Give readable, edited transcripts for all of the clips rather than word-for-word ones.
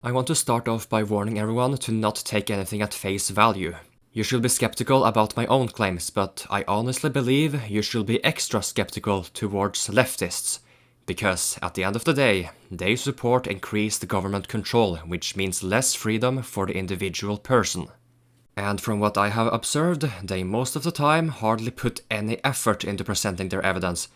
I want to start off by warning everyone to not take anything at face value. You should be skeptical about my own claims, but I honestly believe you should be extra skeptical towards leftists. Because at the end of the day, they support increased government control, which means less freedom for the individual person. And from what I have observed, they most of the time hardly put any effort into presenting their evidence.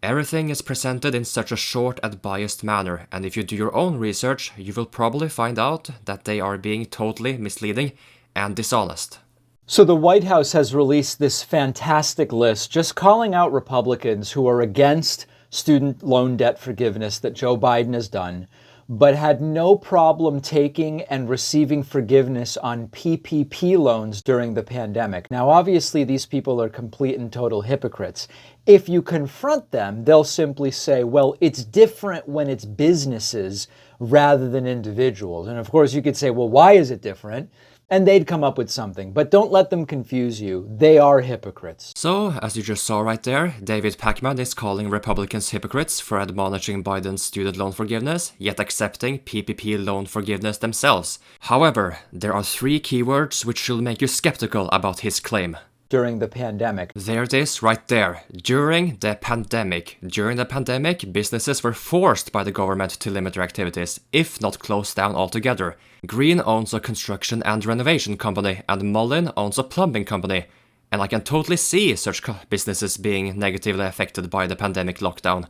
Everything is presented in such a short and biased manner, and if you do your own research, you will probably find out that they are being totally misleading and dishonest. So the White House has released this fantastic list just calling out Republicans who are against student loan debt forgiveness that Joe Biden has done, but had no problem taking and receiving forgiveness on PPP loans during the pandemic. Now, obviously, these people are complete and total hypocrites. If you confront them, they'll simply say, well, it's different when it's businesses rather than individuals. And of course, you could say, well, why is it different? And they'd come up with something, but don't let them confuse you. They are hypocrites. So, as you just saw right there, David Pakman is calling Republicans hypocrites for admonishing Biden's student loan forgiveness, yet accepting PPP loan forgiveness themselves. However, there are three keywords which should make you skeptical about his claim. During the pandemic. There it is, right there. During the pandemic. During the pandemic, businesses were forced by the government to limit their activities, if not close down altogether. Green owns a construction and renovation company, and Mullin owns a plumbing company. And I can totally see such businesses being negatively affected by the pandemic lockdown,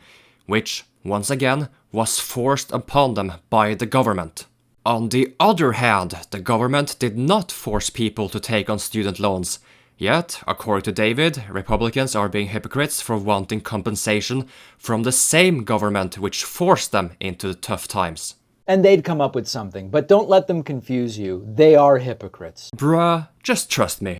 which, once again, was forced upon them by the government. On the other hand, the government did not force people to take on student loans. Yet, according to David, Republicans are being hypocrites for wanting compensation from the same government which forced them into the tough times. And they'd come up with something, but don't let them confuse you. They are hypocrites. Bruh, just trust me.